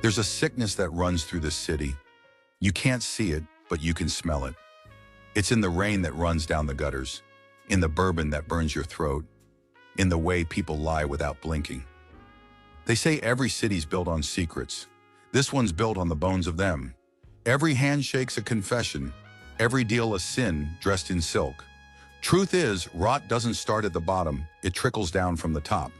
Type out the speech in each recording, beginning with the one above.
There's a sickness that runs through this city. You can't see it, but you can smell it. It's in the rain that runs down the gutters, in the bourbon that burns your throat, in the way people lie without blinking. They say every city's built on secrets. This one's built on the bones of them. Every handshake's a confession, every deal a sin dressed in silk. Truth is, rot doesn't start at the bottom, it trickles down from the top.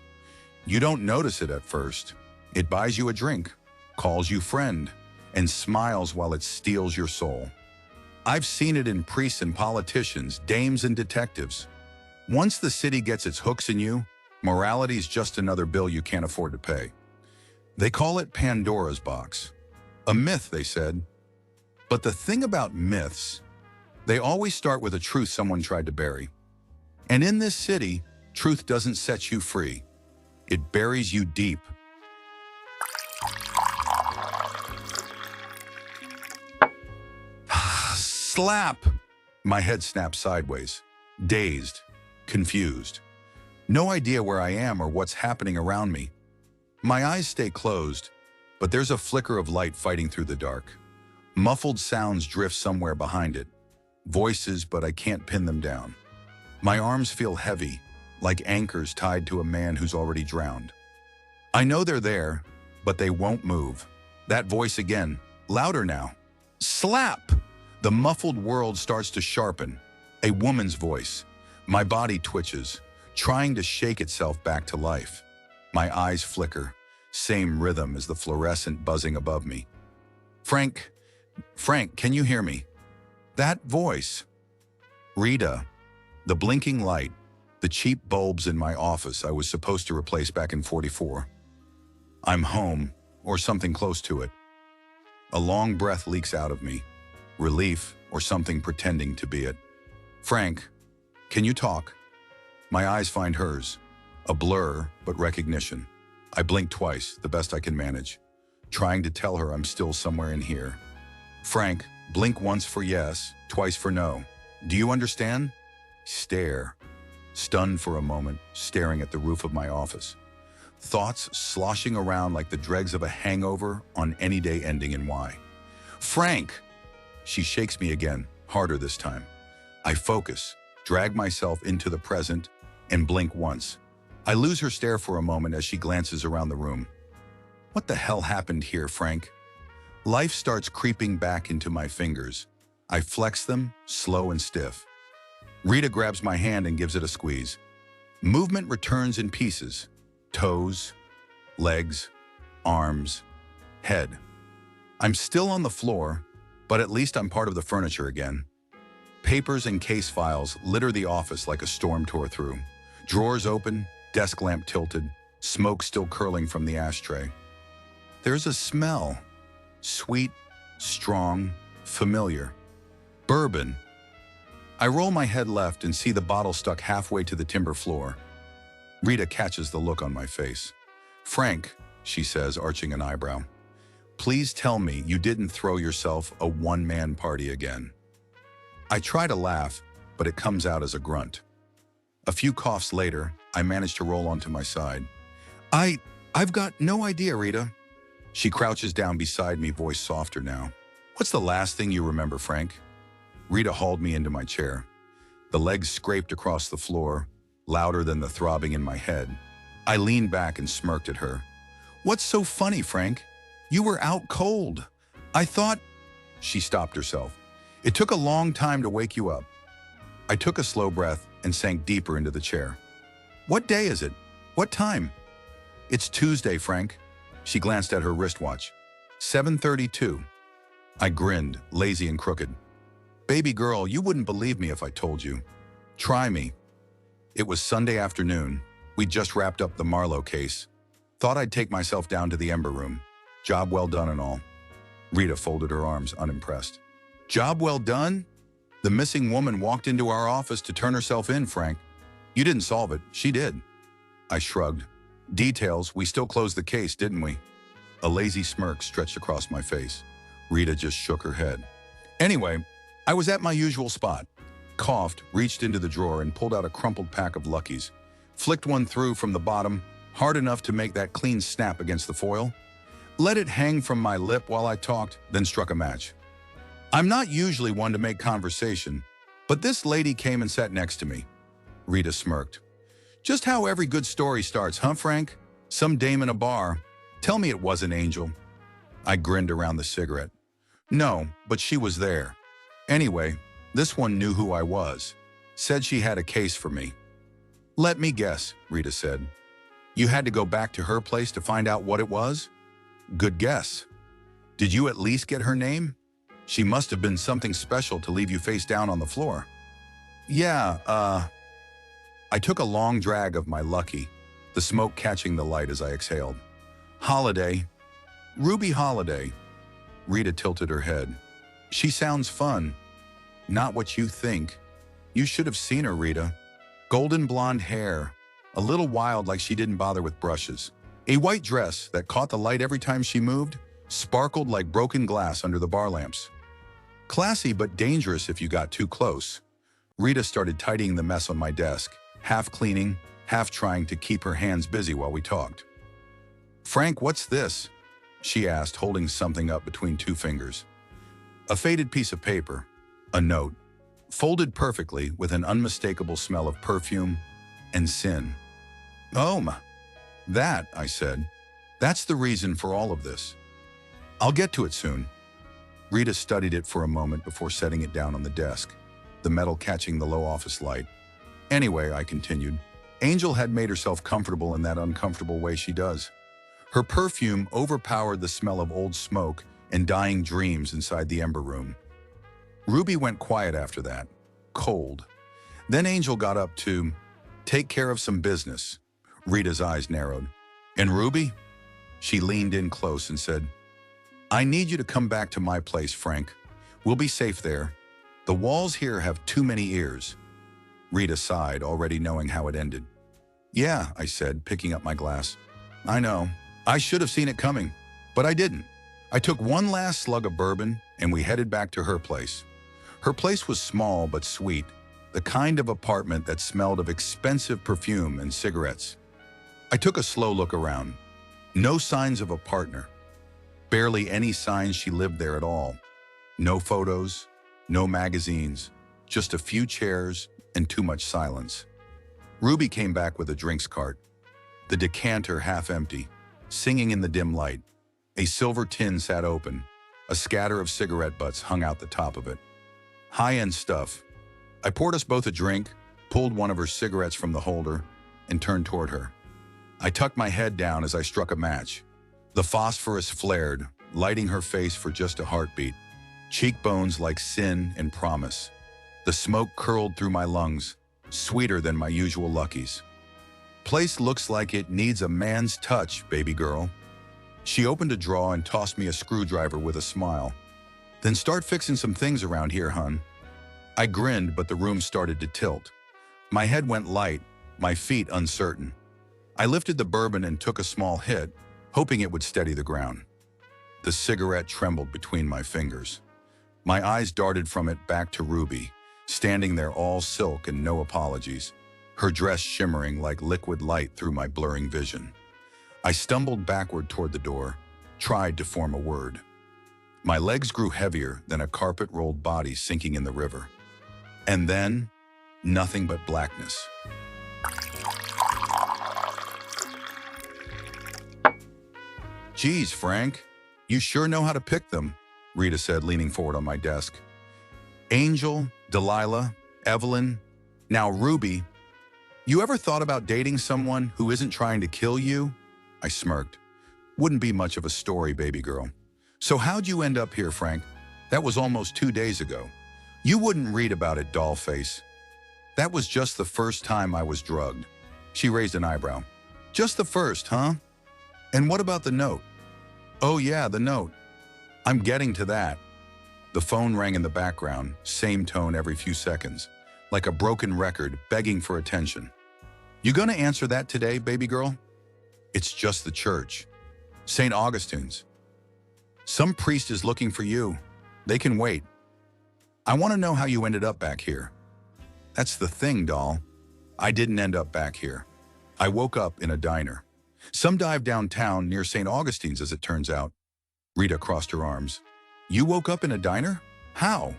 You don't notice it at first. It buys you a drink, calls you friend, and smiles while it steals your soul. I've seen it in priests and politicians, dames and detectives. Once the city gets its hooks in you, morality's just another bill you can't afford to pay. They call it Pandora's box. A myth, they said. But the thing about myths, they always start with a truth someone tried to bury. And in this city, truth doesn't set you free. It buries you deep. Slap! My head snaps sideways, dazed, confused. No idea where I am or what's happening around me. My eyes stay closed, but there's a flicker of light fighting through the dark. Muffled sounds drift somewhere behind it. Voices, but I can't pin them down. My arms feel heavy, like anchors tied to a man who's already drowned. I know they're there, but they won't move. That voice again, louder now. Slap! The muffled world starts to sharpen. A woman's voice. My body twitches, trying to shake itself back to life. My eyes flicker, same rhythm as the fluorescent buzzing above me. Frank, can you hear me? That voice. Rita. The blinking light, the cheap bulbs in my office I was supposed to replace back in '44. I'm home, or something close to it. A long breath leaks out of me. Relief, or something pretending to be it. Frank, can you talk? My eyes find hers. A blur, but recognition. I blink twice, the best I can manage, trying to tell her I'm still somewhere in here. Frank, blink once for yes, twice for no. Do you understand? Stare. Stunned for a moment, staring at the roof of my office. Thoughts sloshing around like the dregs of a hangover on any day ending in Y. Frank! She shakes me again, harder this time. I focus, drag myself into the present, and blink once. I lose her stare for a moment as she glances around the room. What the hell happened here, Frank? Life starts creeping back into my fingers. I flex them, slow and stiff. Rita grabs my hand and gives it a squeeze. Movement returns in pieces. Toes, legs, arms, head. I'm still on the floor, but at least I'm part of the furniture again. Papers and case files litter the office like a storm tore through. Drawers open, desk lamp tilted, smoke still curling from the ashtray. There's a smell. Sweet, strong, familiar. Bourbon. I roll my head left and see the bottle stuck halfway to the timber floor. Rita catches the look on my face. Frank, she says, arching an eyebrow. Please tell me you didn't throw yourself a one-man party again. I try to laugh, but it comes out as a grunt. A few coughs later, I manage to roll onto my side. I've got no idea, Rita. She crouches down beside me, voice softer now. What's the last thing you remember, Frank? Rita hauled me into my chair. The legs scraped across the floor, louder than the throbbing in my head. I leaned back and smirked at her. What's so funny, Frank? You were out cold. I thought... She stopped herself. It took a long time to wake you up. I took a slow breath and sank deeper into the chair. What day is it? What time? It's Tuesday, Frank. She glanced at her wristwatch. 7:32. I grinned, lazy and crooked. Baby girl, you wouldn't believe me if I told you. Try me. It was Sunday afternoon. We'd just wrapped up the Marlowe case. Thought I'd take myself down to the Ember Room. Job well done and all. Rita folded her arms, unimpressed. Job well done? The missing woman walked into our office to turn herself in, Frank. You didn't solve it. She did. I shrugged. Details, we still closed the case, didn't we? A lazy smirk stretched across my face. Rita just shook her head. Anyway, I was at my usual spot. Coughed, reached into the drawer and pulled out a crumpled pack of Luckies. Flicked one through from the bottom, hard enough to make that clean snap against the foil. let it hang from my lip while I talked, then struck a match. I'm not usually one to make conversation, but this lady came and sat next to me. Rita smirked. Just how every good story starts, huh, Frank? Some dame in a bar. Tell me it wasn't Angel. I grinned around the cigarette. No, but she was there. Anyway, this one knew who I was. Said she had a case for me. Let me guess, Rita said. You had to go back to her place to find out what it was? Good guess. Did you at least get her name? She must have been something special to leave you face down on the floor. Yeah, I took a long drag of my lucky, the smoke catching the light as I exhaled. Holiday. Ruby Holiday. Rita tilted her head. She sounds fun. Not what you think. You should have seen her, Rita. Golden blonde hair, a little wild like she didn't bother with brushes. A white dress that caught the light every time she moved, sparkled like broken glass under the bar lamps. Classy but dangerous if you got too close. Rita started tidying the mess on my desk, half cleaning, half trying to keep her hands busy while we talked. Frank, what's this? She asked, holding something up between two fingers. A faded piece of paper, a note, folded perfectly with an unmistakable smell of perfume and sin. Oh, that, I said. That's the reason for all of this. I'll get to it soon. Rita studied it for a moment before setting it down on the desk, the metal catching the low office light. Anyway, I continued, Angel had made herself comfortable in that uncomfortable way she does. Her perfume overpowered the smell of old smoke and dying dreams inside the ember room. Ruby went quiet after that, cold. Then Angel got up to take care of some business. Rita's eyes narrowed. And Ruby? She leaned in close and said, I need you to come back to my place, Frank. We'll be safe there. The walls here have too many ears. Rita sighed, already knowing how it ended. Yeah, I said, picking up my glass. I know. I should have seen it coming, but I didn't. I took one last slug of bourbon and we headed back to her place. Her place was small but sweet, the kind of apartment that smelled of expensive perfume and cigarettes. I took a slow look around. No signs of a partner. Barely any signs she lived there at all. No photos, no magazines, just a few chairs and too much silence. Ruby came back with a drinks cart, the decanter half empty, singing in the dim light. A silver tin sat open. A scatter of cigarette butts hung out the top of it. High-end stuff. I poured us both a drink, pulled one of her cigarettes from the holder, and turned toward her. I tucked my head down as I struck a match. The phosphorus flared, lighting her face for just a heartbeat. Cheekbones like sin and promise. The smoke curled through my lungs, sweeter than my usual luckies. Place looks like it needs a man's touch, baby girl. She opened a drawer and tossed me a screwdriver with a smile. Then start fixing some things around here, hun. I grinned, but the room started to tilt. My head went light, my feet uncertain. I lifted the bourbon and took a small hit, hoping it would steady the ground. The cigarette trembled between my fingers. My eyes darted from it back to Ruby, standing there all silk and no apologies, her dress shimmering like liquid light through my blurring vision. I stumbled backward toward the door, tried to form a word. My legs grew heavier than a carpet-rolled body sinking in the river. And then, nothing but blackness. Geez, Frank, you sure know how to pick them, Rita said, leaning forward on my desk. Angel, Delilah, Evelyn, now Ruby. You ever thought about dating someone who isn't trying to kill you? I smirked. Wouldn't be much of a story, baby girl. So how'd you end up here, Frank? That was almost 2 days ago. You wouldn't read about it, doll face. That was just the first time I was drugged. She raised an eyebrow. Just the first, huh? And what about the note? Oh yeah, the note. I'm getting to that. The phone rang in the background, same tone every few seconds, like a broken record begging for attention. You gonna answer that today, baby girl? It's just the church. St. Augustine's. Some priest is looking for you. They can wait. I want to know how you ended up back here. That's the thing, doll. I didn't end up back here. I woke up in a diner. Some dive downtown near St. Augustine's, as it turns out. Rita crossed her arms. You woke up in a diner? How?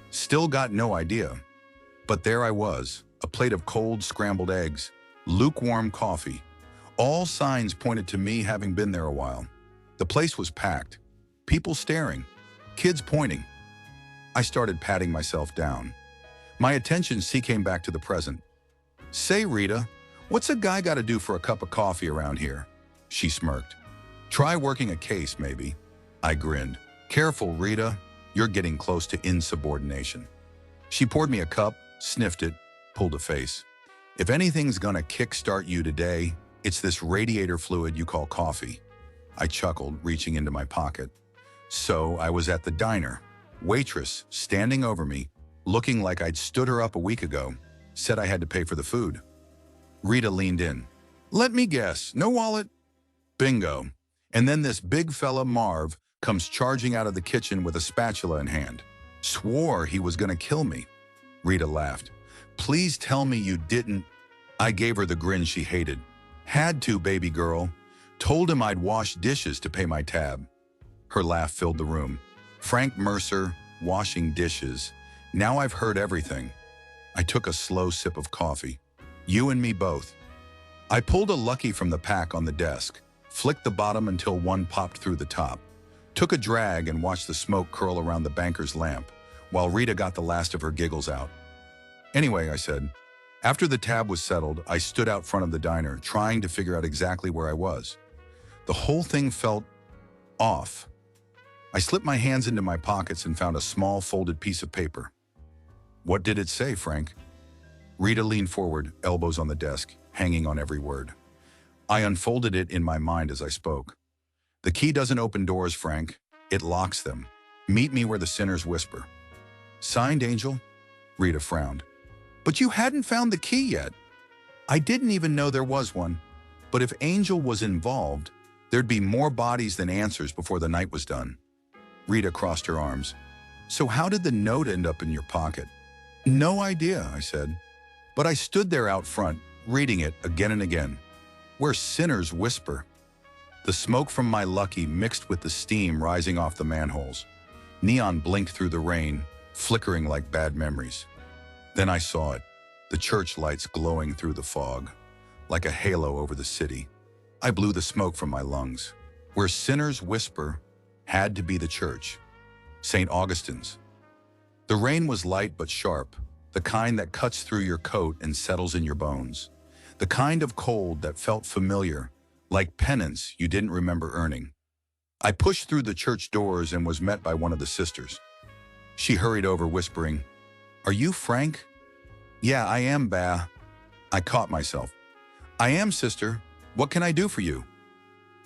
Still got no idea. But there I was, a plate of cold scrambled eggs, lukewarm coffee. All signs pointed to me having been there a while. The place was packed. People staring. Kids pointing. I started patting myself down. My attention came back to the present. Say, Rita, what's a guy got to do for a cup of coffee around here? She smirked. Try working a case, maybe. I grinned. Careful, Rita. You're getting close to insubordination. She poured me a cup, sniffed it, pulled a face. If anything's gonna kickstart you today, it's this radiator fluid you call coffee. I chuckled, reaching into my pocket. So I was at the diner. Waitress, standing over me, looking like I'd stood her up a week ago, said I had to pay for the food. Rita leaned in. Let me guess, no wallet? Bingo. And then this big fella Marv comes charging out of the kitchen with a spatula in hand. Swore he was gonna kill me. Rita laughed. Please tell me you didn't. I gave her the grin she hated. Had to, baby girl. Told him I'd wash dishes to pay my tab. Her laugh filled the room. Frank Mercer, washing dishes. Now I've heard everything. I took a slow sip of coffee. You and me both. I pulled a Lucky from the pack on the desk, flicked the bottom until one popped through the top, took a drag and watched the smoke curl around the banker's lamp, while Rita got the last of her giggles out. Anyway, I said. After the tab was settled, I stood out front of the diner, trying to figure out exactly where I was. The whole thing felt off. I slipped my hands into my pockets and found a small folded piece of paper. What did it say, Frank? Rita leaned forward, elbows on the desk, hanging on every word. I unfolded it in my mind as I spoke. The key doesn't open doors, Frank. It locks them. Meet me where the sinners whisper. Signed, Angel? Rita frowned. But you hadn't found the key yet. I didn't even know there was one. But if Angel was involved, there'd be more bodies than answers before the night was done. Rita crossed her arms. So how did the note end up in your pocket? No idea, I said. But I stood there out front, reading it again and again. Where sinners whisper. The smoke from my Lucky mixed with the steam rising off the manholes. Neon blinked through the rain, flickering like bad memories. Then I saw it, the church lights glowing through the fog, like a halo over the city. I blew the smoke from my lungs. Where sinners whisper had to be the church. St. Augustine's. The rain was light but sharp, the kind that cuts through your coat and settles in your bones. The kind of cold that felt familiar, like penance you didn't remember earning. I pushed through the church doors and was met by one of the sisters. She hurried over, whispering, Are you Frank? Yeah, I am, Ba. I caught myself. I am, sister. What can I do for you?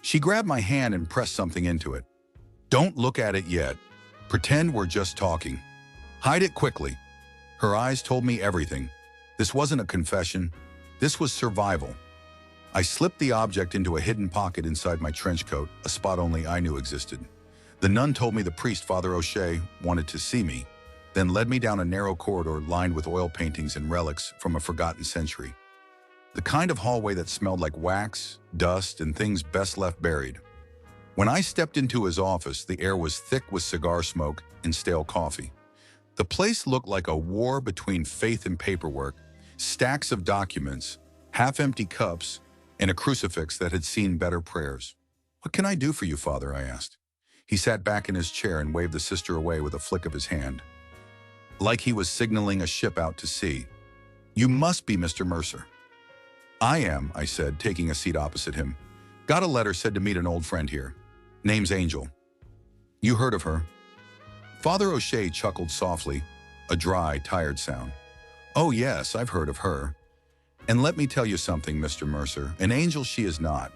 She grabbed my hand and pressed something into it. Don't look at it yet. Pretend we're just talking. Hide it quickly. Her eyes told me everything. This wasn't a confession. This was survival. I slipped the object into a hidden pocket inside my trench coat, a spot only I knew existed. The nun told me the priest, Father O'Shea, wanted to see me, then led me down a narrow corridor lined with oil paintings and relics from a forgotten century. The kind of hallway that smelled like wax, dust, and things best left buried. When I stepped into his office, the air was thick with cigar smoke and stale coffee. The place looked like a war between faith and paperwork, stacks of documents, half-empty cups, and a crucifix that had seen better prayers. What can I do for you, Father? I asked. He sat back in his chair and waved the sister away with a flick of his hand, like he was signaling a ship out to sea. You must be Mr. Mercer. I am, I said, taking a seat opposite him. Got a letter, said to meet an old friend here. Name's Angel. You heard of her? Father O'Shea chuckled softly, a dry, tired sound. Oh yes, I've heard of her. And let me tell you something, Mr. Mercer, an angel she is not.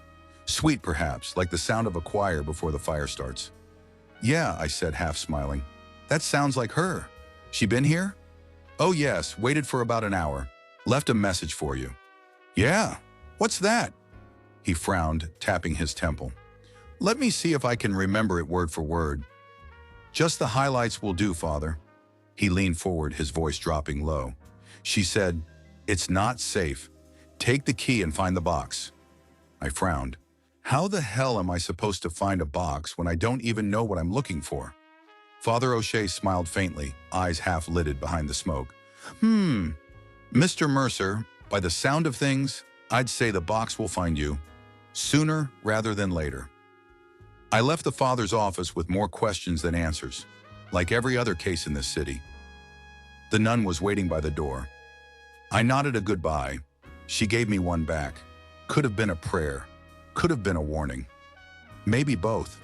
Sweet perhaps, like the sound of a choir before the fire starts. Yeah, I said, half smiling. That sounds like her. She been here? Oh yes, waited for about an hour. Left a message for you. Yeah, what's that? He frowned, tapping his temple. Let me see if I can remember it word for word. Just the highlights will do, Father. He leaned forward, his voice dropping low. She said, It's not safe. Take the key and find the box. I frowned. How the hell am I supposed to find a box when I don't even know what I'm looking for? Father O'Shea smiled faintly, eyes half-lidded behind the smoke. Mr. Mercer, by the sound of things, I'd say the box will find you, sooner rather than later. I left the father's office with more questions than answers, like every other case in this city. The nun was waiting by the door. I nodded a goodbye. She gave me one back. Could have been a prayer. Could have been a warning. Maybe both.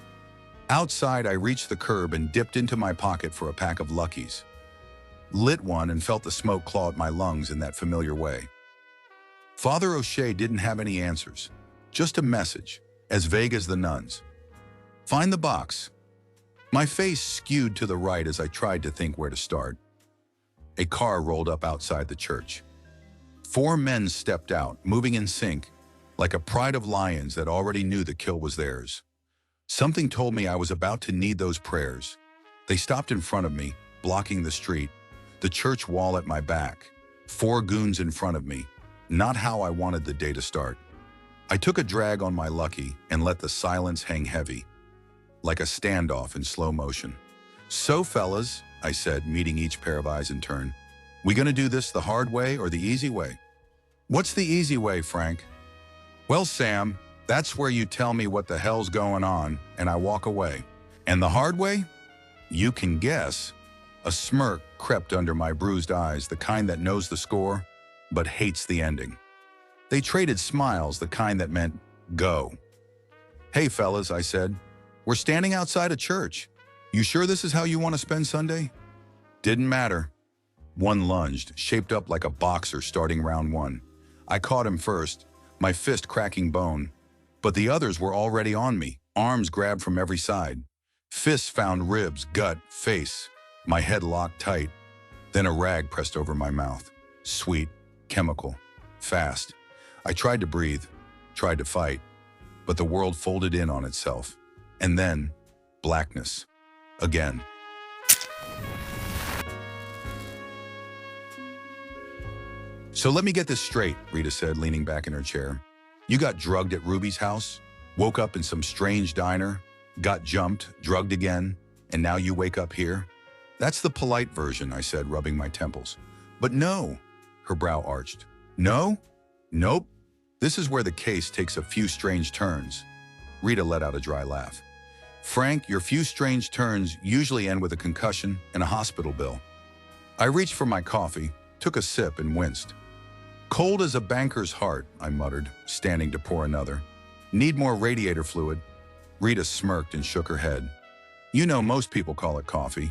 Outside, I reached the curb and dipped into my pocket for a pack of Luckies. Lit one and felt the smoke claw at my lungs in that familiar way. Father O'Shea didn't have any answers, just a message, as vague as the nun's. Find the box. My face skewed to the right as I tried to think where to start. A car rolled up outside the church. 4 men stepped out, moving in sync, like a pride of lions that already knew the kill was theirs. Something told me I was about to need those prayers. They stopped in front of me, blocking the street, the church wall at my back, 4 goons in front of me. Not how I wanted the day to start. I took a drag on my Lucky and let the silence hang heavy, like a standoff in slow motion. So fellas, I said, meeting each pair of eyes in turn, we gonna do this the hard way or the easy way? What's the easy way, Frank? Well, Sam, that's where you tell me what the hell's going on and I walk away. And the hard way? You can guess. A smirk crept under my bruised eyes, the kind that knows the score, but hates the ending. They traded smiles, the kind that meant, go. Hey fellas, I said, we're standing outside a church. You sure this is how you want to spend Sunday? Didn't matter. One lunged, shaped up like a boxer starting round 1. I caught him first, my fist cracking bone. But the others were already on me, arms grabbed from every side. Fists found ribs, gut, face, my head locked tight. Then a rag pressed over my mouth. Sweet, chemical, fast. I tried to breathe, tried to fight, but the world folded in on itself. And then, blackness. Again. So let me get this straight, Rita said, leaning back in her chair. You got drugged at Ruby's house, woke up in some strange diner, got jumped, drugged again, and now you wake up here? That's the polite version, I said, rubbing my temples. But no, her brow arched. No? Nope. This is where the case takes a few strange turns. Rita let out a dry laugh. Frank, your few strange turns usually end with a concussion and a hospital bill. I reached for my coffee, took a sip and winced. Cold as a banker's heart, I muttered, standing to pour another. Need more radiator fluid? Rita smirked and shook her head. You know most people call it coffee.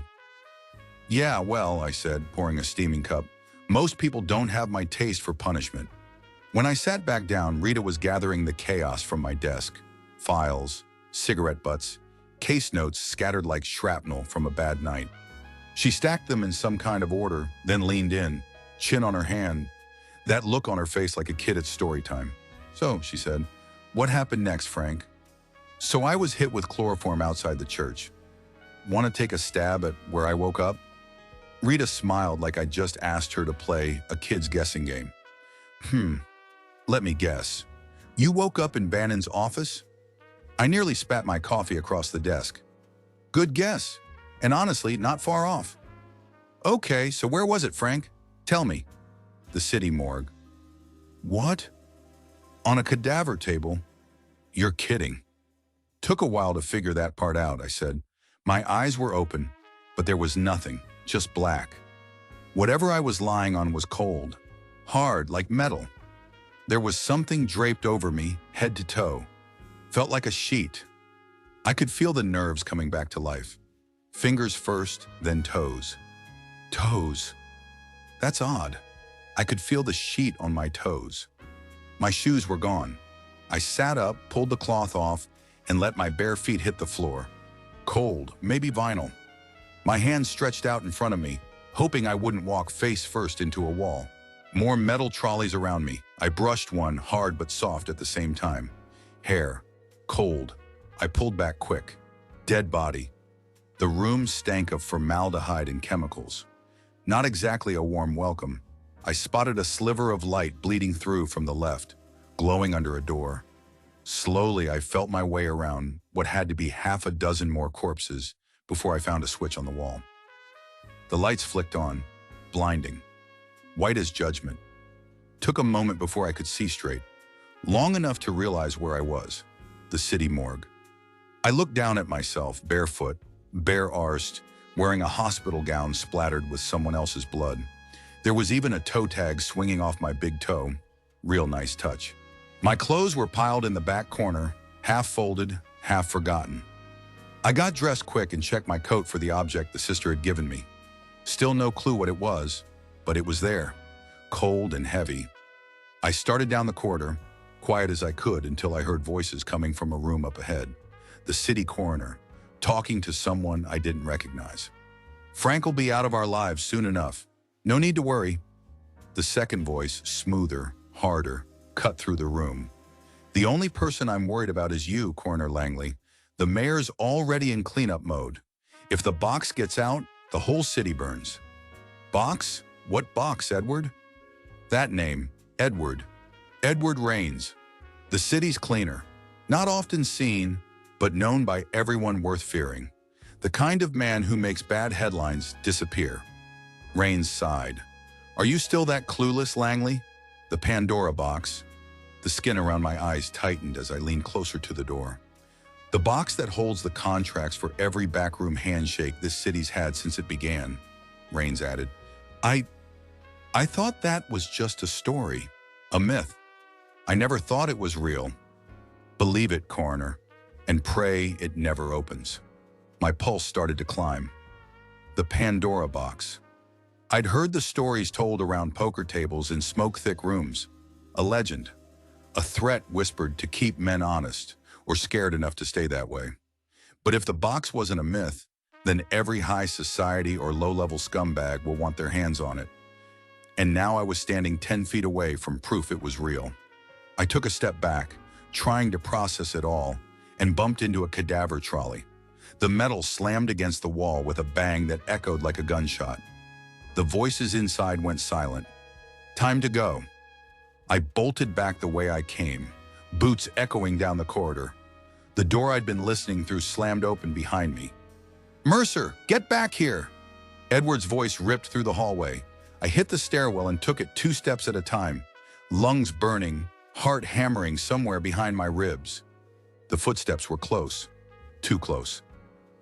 Yeah, well, I said, pouring a steaming cup, most people don't have my taste for punishment. When I sat back down, Rita was gathering the chaos from my desk. Files, cigarette butts, case notes scattered like shrapnel from a bad night. She stacked them in some kind of order, then leaned in, chin on her hand, that look on her face like a kid at story time. So, she said, what happened next, Frank? So I was hit with chloroform outside the church. Want to take a stab at where I woke up? Rita smiled like I just asked her to play a kid's guessing game. Let me guess. You woke up in Bannon's office? I nearly spat my coffee across the desk. Good guess, and honestly, not far off. Okay, so where was it, Frank? Tell me. The city morgue. What? On a cadaver table? You're kidding. Took a while to figure that part out, I said. My eyes were open, but there was nothing, just black. Whatever I was lying on was cold, hard like metal. There was something draped over me, head to toe. Felt like a sheet. I could feel the nerves coming back to life. Fingers first, then toes. Toes. That's odd. I could feel the sheet on my toes. My shoes were gone. I sat up, pulled the cloth off, and let my bare feet hit the floor. Cold, maybe vinyl. My hands stretched out in front of me, hoping I wouldn't walk face first into a wall. More metal trolleys around me. I brushed one, hard but soft at the same time. Hair. Cold. I pulled back quick. Dead body. The room stank of formaldehyde and chemicals. Not exactly a warm welcome. I spotted a sliver of light bleeding through from the left, glowing under a door. Slowly, I felt my way around what had to be half a dozen more corpses before I found a switch on the wall. The lights flicked on, blinding, white as judgment. Took a moment before I could see straight, long enough to realize where I was, the city morgue. I looked down at myself, barefoot, bare-arsed, wearing a hospital gown splattered with someone else's blood. There was even a toe tag swinging off my big toe. Real nice touch. My clothes were piled in the back corner, half folded, half forgotten. I got dressed quick and checked my coat for the object the sister had given me. Still no clue what it was, but it was there, cold and heavy. I started down the corridor, quiet as I could, until I heard voices coming from a room up ahead. The city coroner, talking to someone I didn't recognize. "Frank will be out of our lives soon enough. No need to worry." The second voice, smoother, harder, cut through the room. "The only person I'm worried about is you, Coroner Langley. The mayor's already in cleanup mode. If the box gets out, the whole city burns." "Box? What box, Edward?" "That name, Edward. Edward Rains. The city's cleaner. Not often seen, but known by everyone worth fearing. The kind of man who makes bad headlines disappear." Rains sighed. "Are you still that clueless, Langley? The Pandora box." The skin around my eyes tightened as I leaned closer to the door. "The box that holds the contracts for every backroom handshake this city's had since it began," Rains added. I thought that was just a story, a myth. I never thought it was real." "Believe it, Coroner, and pray it never opens." My pulse started to climb. The Pandora box. I'd heard the stories told around poker tables in smoke-thick rooms. A legend. A threat whispered to keep men honest, or scared enough to stay that way. But if the box wasn't a myth, then every high society or low-level scumbag will want their hands on it. And now I was standing 10 feet away from proof it was real. I took a step back, trying to process it all, and bumped into a cadaver trolley. The metal slammed against the wall with a bang that echoed like a gunshot. The voices inside went silent. Time to go. I bolted back the way I came, boots echoing down the corridor. The door I'd been listening through slammed open behind me. "Mercer, get back here!" Edward's voice ripped through the hallway. I hit the stairwell and took it 2 steps at a time, lungs burning, heart hammering somewhere behind my ribs. The footsteps were close, too close.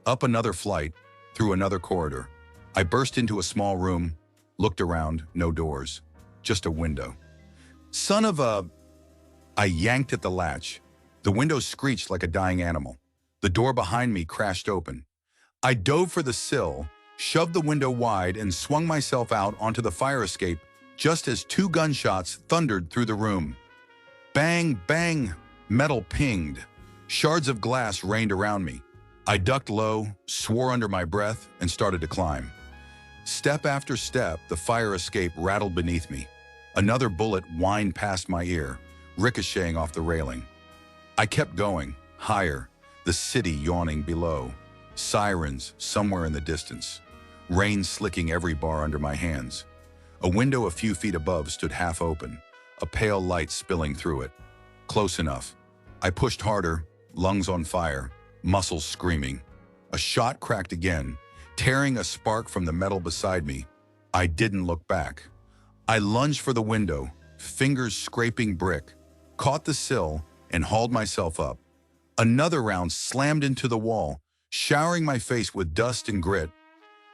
Up another flight, through another corridor. I burst into a small room, looked around, no doors, just a window. "Son of a..." I yanked at the latch. The window screeched like a dying animal. The door behind me crashed open. I dove for the sill, shoved the window wide, and swung myself out onto the fire escape just as 2 gunshots thundered through the room. Bang, bang, metal pinged. Shards of glass rained around me. I ducked low, swore under my breath, and started to climb. Step after step, the fire escape rattled beneath me. Another bullet whined past my ear, ricocheting off the railing. I kept going, higher, the city yawning below. Sirens somewhere in the distance. Rain slicking every bar under my hands. A window a few feet above stood half open, a pale light spilling through it. Close enough. I pushed harder, lungs on fire, muscles screaming. A shot cracked again, tearing a spark from the metal beside me. I didn't look back. I lunged for the window, fingers scraping brick, caught the sill, and hauled myself up. Another round slammed into the wall, showering my face with dust and grit.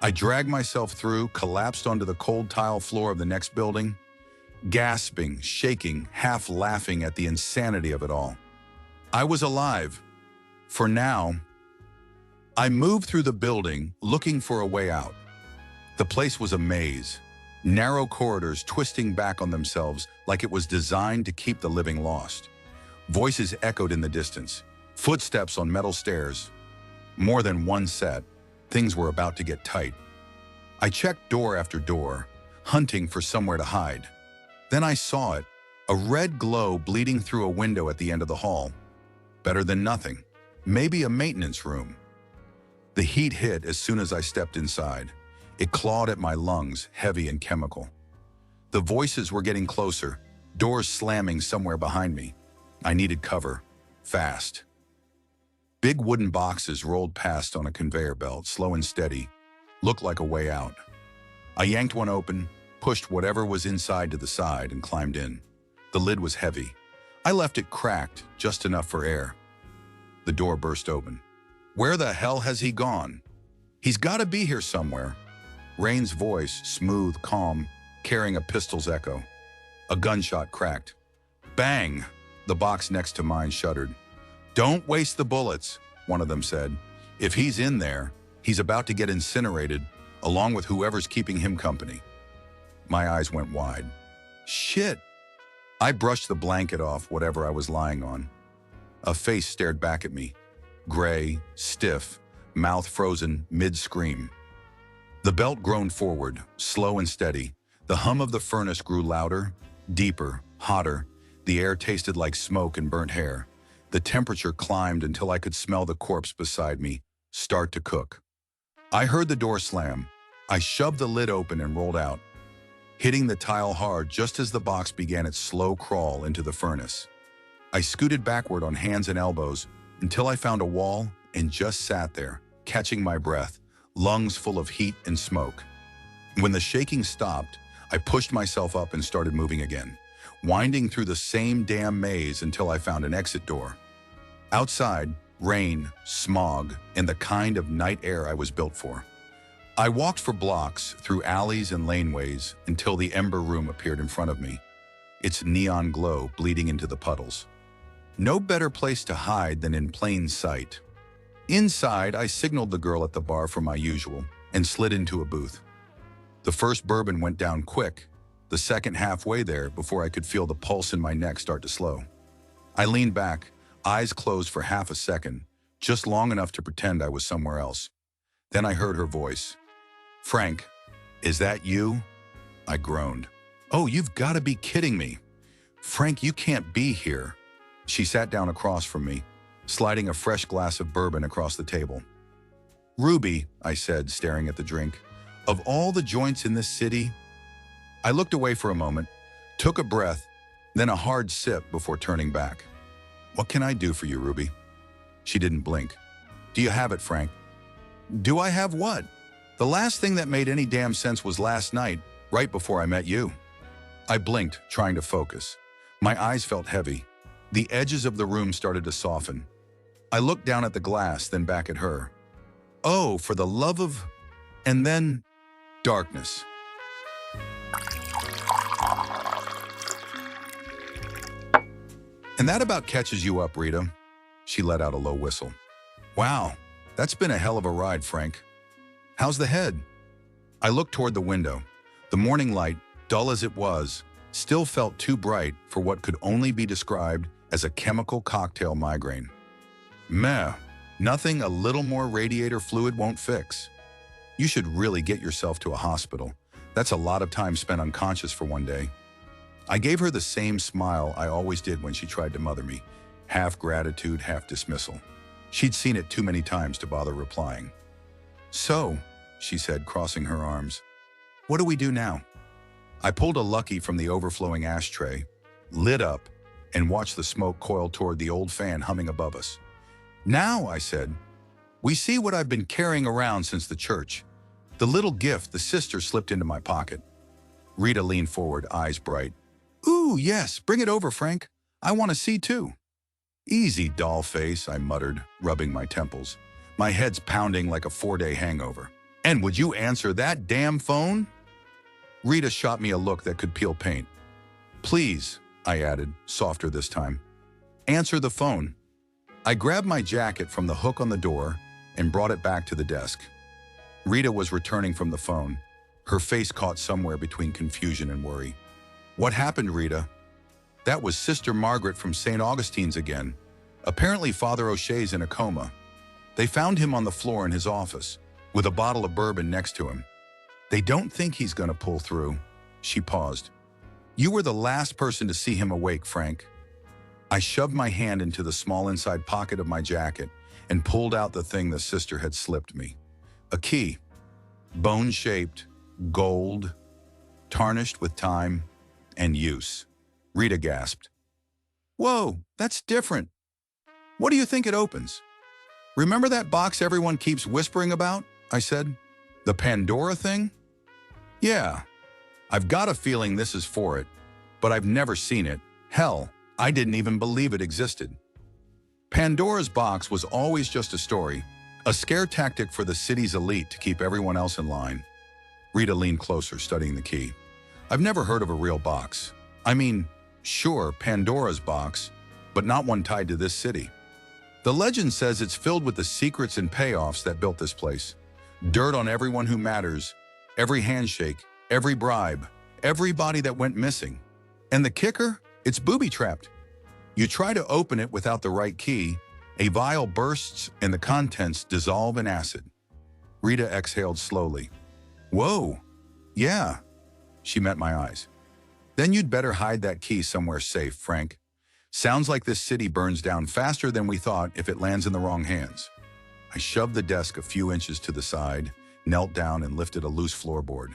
I dragged myself through, collapsed onto the cold tile floor of the next building, gasping, shaking, half laughing at the insanity of it all. I was alive. For now. I moved through the building, looking for a way out. The place was a maze, narrow corridors twisting back on themselves like it was designed to keep the living lost. Voices echoed in the distance, footsteps on metal stairs. More than one set. Things were about to get tight. I checked door after door, hunting for somewhere to hide. Then I saw it, a red glow bleeding through a window at the end of the hall. Better than nothing. Maybe a maintenance room. The heat hit as soon as I stepped inside. It clawed at my lungs, heavy and chemical. The voices were getting closer, doors slamming somewhere behind me. I needed cover. fast. Big wooden boxes rolled past on a conveyor belt, slow and steady, looked like a way out. I yanked one open, pushed whatever was inside to the side, and climbed in. The lid was heavy. I left it cracked, just enough for air. The door burst open. "Where the hell has he gone? He's got to be here somewhere." Rain's voice, smooth, calm, carrying a pistol's echo. A gunshot cracked. Bang! The box next to mine shuddered. "Don't waste the bullets," one of them said. "If he's in there, he's about to get incinerated, along with whoever's keeping him company." My eyes went wide. Shit! I brushed the blanket off whatever I was lying on. A face stared back at me. Gray, stiff, mouth frozen mid-scream. The belt groaned forward, slow and steady. The hum of the furnace grew louder, deeper, hotter. The air tasted like smoke and burnt hair. The temperature climbed until I could smell the corpse beside me start to cook. I heard the door slam. I shoved the lid open and rolled out, hitting the tile hard just as the box began its slow crawl into the furnace. I scooted backward on hands and elbows until I found a wall and just sat there, catching my breath, lungs full of heat and smoke. When the shaking stopped, I pushed myself up and started moving again, winding through the same damn maze until I found an exit door. Outside, rain, smog, and the kind of night air I was built for. I walked for blocks through alleys and laneways until the Ember Room appeared in front of me, its neon glow bleeding into the puddles. No better place to hide than in plain sight. Inside, I signaled the girl at the bar for my usual and slid into a booth. The first bourbon went down quick, the second halfway there before I could feel the pulse in my neck start to slow. I leaned back, eyes closed for half a second, just long enough to pretend I was somewhere else. Then I heard her voice. "Frank, is that you?" I groaned. "Oh, you've got to be kidding me. Frank, you can't be here." She sat down across from me, sliding a fresh glass of bourbon across the table. "Ruby," I said, staring at the drink, "of all the joints in this city..." I looked away for a moment, took a breath, then a hard sip before turning back. "What can I do for you, Ruby?" She didn't blink. "Do you have it, Frank?" "Do I have what? The last thing that made any damn sense was last night, right before I met you." I blinked, trying to focus. My eyes felt heavy. The edges of the room started to soften. I looked down at the glass, then back at her. "Oh, for the love of..." And then, darkness. "And that about catches you up, Rita." She let out a low whistle. "Wow, that's been a hell of a ride, Frank. How's the head?" I looked toward the window. The morning light, dull as it was, still felt too bright for what could only be described as a chemical cocktail migraine. Meh, nothing a little more radiator fluid won't fix. You should really get yourself to a hospital. That's a lot of time spent unconscious for one day. I gave her the same smile I always did when she tried to mother me, half gratitude, half dismissal. She'd seen it too many times to bother replying. "So," she said, crossing her arms, "what do we do now?" I pulled a Lucky from the overflowing ashtray, lit up, and watched the smoke coil toward the old fan humming above us. "Now," I said, "we see what I've been carrying around since the church. The little gift the sister slipped into my pocket." Rita leaned forward, eyes bright. "Ooh, yes, bring it over, Frank. I want to see too." "Easy, doll face," I muttered, rubbing my temples. My head's pounding like a 4-day hangover. "And would you answer that damn phone?" Rita shot me a look that could peel paint. "Please," I added, softer this time. "Answer the phone." I grabbed my jacket from the hook on the door and brought it back to the desk. Rita was returning from the phone, her face caught somewhere between confusion and worry. "What happened, Rita?" "That was Sister Margaret from St. Augustine's again. Apparently Father O'Shea's in a coma. They found him on the floor in his office, with a bottle of bourbon next to him. They don't think he's gonna pull through." She paused. "You were the last person to see him awake, Frank." I shoved my hand into the small inside pocket of my jacket and pulled out the thing the sister had slipped me. A key. Bone-shaped, gold, tarnished with time and use. Rita gasped. "Whoa, that's different." What do you think it opens? Remember that box everyone keeps whispering about? I said. The Pandora thing? Yeah, I've got a feeling this is for it, but I've never seen it. Hell, I didn't even believe it existed. Pandora's box was always just a story, a scare tactic for the city's elite to keep everyone else in line. Rita leaned closer, studying the key. I've never heard of a real box. I mean, sure, Pandora's box, but not one tied to this city. The legend says it's filled with the secrets and payoffs that built this place. Dirt on everyone who matters, every handshake, every bribe, everybody that went missing. And the kicker? It's booby-trapped. You try to open it without the right key, a vial bursts and the contents dissolve in acid. Rita exhaled slowly. Whoa, yeah. She met my eyes. Then you'd better hide that key somewhere safe, Frank. Sounds like this city burns down faster than we thought if it lands in the wrong hands. I shoved the desk a few inches to the side, knelt down and lifted a loose floorboard.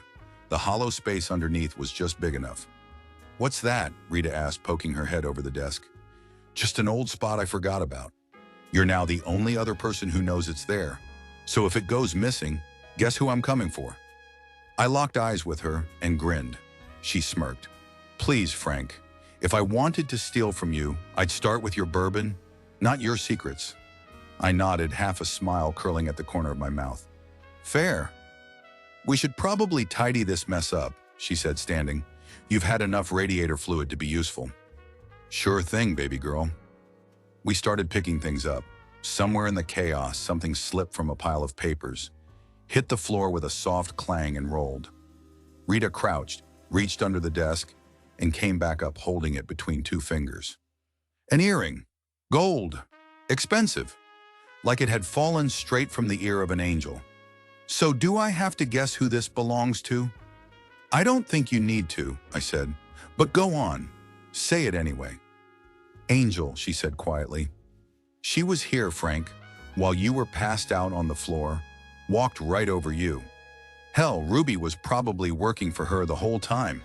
The hollow space underneath was just big enough. What's that? Rita asked, poking her head over the desk. Just an old spot I forgot about. You're now the only other person who knows it's there. So if it goes missing, guess who I'm coming for? I locked eyes with her and grinned. She smirked. Please, Frank, if I wanted to steal from you, I'd start with your bourbon, not your secrets. I nodded, half a smile curling at the corner of my mouth. Fair. We should probably tidy this mess up, she said, standing. You've had enough radiator fluid to be useful. Sure thing, baby girl. We started picking things up. Somewhere in the chaos, something slipped from a pile of papers, hit the floor with a soft clang and rolled. Rita crouched, reached under the desk, and came back up holding it between two fingers. An earring. Gold. Expensive. Like it had fallen straight from the ear of an angel. So do I have to guess who this belongs to? I don't think you need to, I said, but go on. Say it anyway. Angel, she said quietly. She was here, Frank, while you were passed out on the floor, walked right over you. Hell, Ruby was probably working for her the whole time.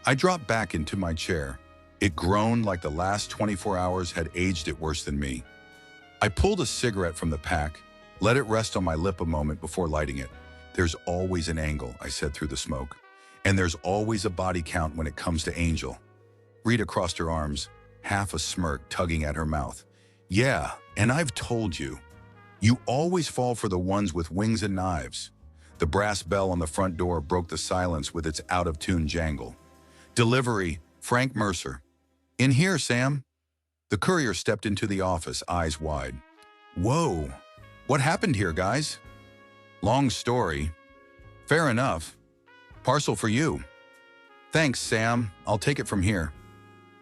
I dropped back into my chair. It groaned like the last 24 hours had aged it worse than me. I pulled a cigarette from the pack, let it rest on my lip a moment before lighting it. There's always an angle, I said through the smoke. And there's always a body count when it comes to Angel. Rita crossed her arms, half a smirk tugging at her mouth. Yeah, and I've told you. You always fall for the ones with wings and knives. The brass bell on the front door broke the silence with its out-of-tune jangle. Delivery, Frank Mercer. In here, Sam. The courier stepped into the office, eyes wide. Whoa, what happened here, guys? Long story. Fair enough. Parcel for you. Thanks, Sam. I'll take it from here.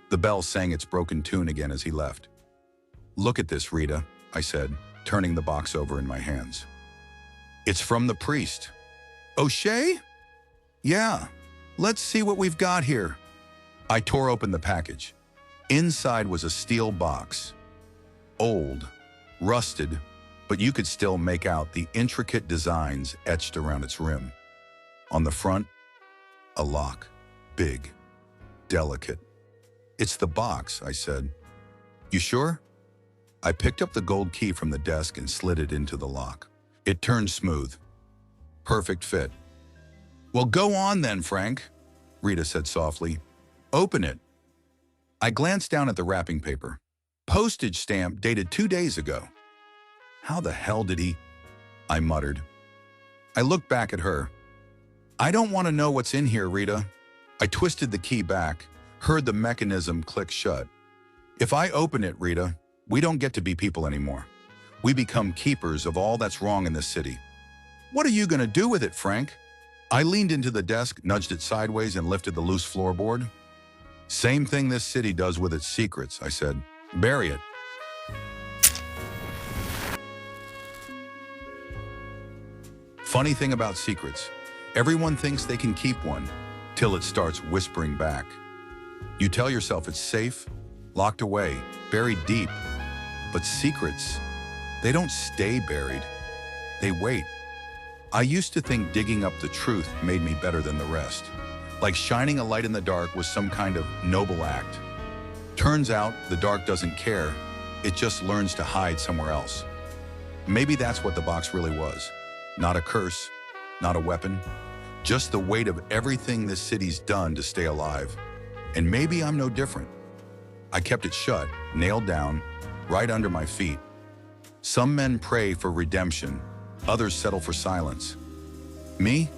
The bell sang its broken tune again as he left. Look at this, Rita, I said, turning the box over in my hands. It's from the priest. O'Shea? Yeah, let's see what we've got here. I tore open the package. Inside was a steel box. Old, rusted, but you could still make out the intricate designs etched around its rim. On the front, a lock. Big, delicate. It's the box, I said. You sure? I picked up the gold key from the desk and slid it into the lock. It turned smooth. Perfect fit. Well, go on then, Frank, Rita said softly. Open it. I glanced down at the wrapping paper. Postage stamp dated 2 days ago. How the hell did he? I muttered. I looked back at her. I don't want to know what's in here, Rita. I twisted the key back, heard the mechanism click shut. If I open it, Rita, we don't get to be people anymore. We become keepers of all that's wrong in this city. What are you going to do with it, Frank? I leaned into the desk, nudged it sideways, and lifted the loose floorboard. Same thing this city does with its secrets, I said. Bury it. Funny thing about secrets, everyone thinks they can keep one, till it starts whispering back. You tell yourself it's safe, locked away, buried deep. But secrets, they don't stay buried. They wait. I used to think digging up the truth made me better than the rest. Like shining a light in the dark was some kind of noble act. Turns out the dark doesn't care. It just learns to hide somewhere else. Maybe that's what the box really was. Not a curse, not a weapon, just the weight of everything this city's done to stay alive. And maybe I'm no different. I kept it shut, nailed down, right under my feet. Some men pray for redemption, others settle for silence. Me?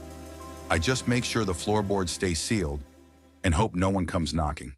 I just make sure the floorboards stay sealed and hope no one comes knocking.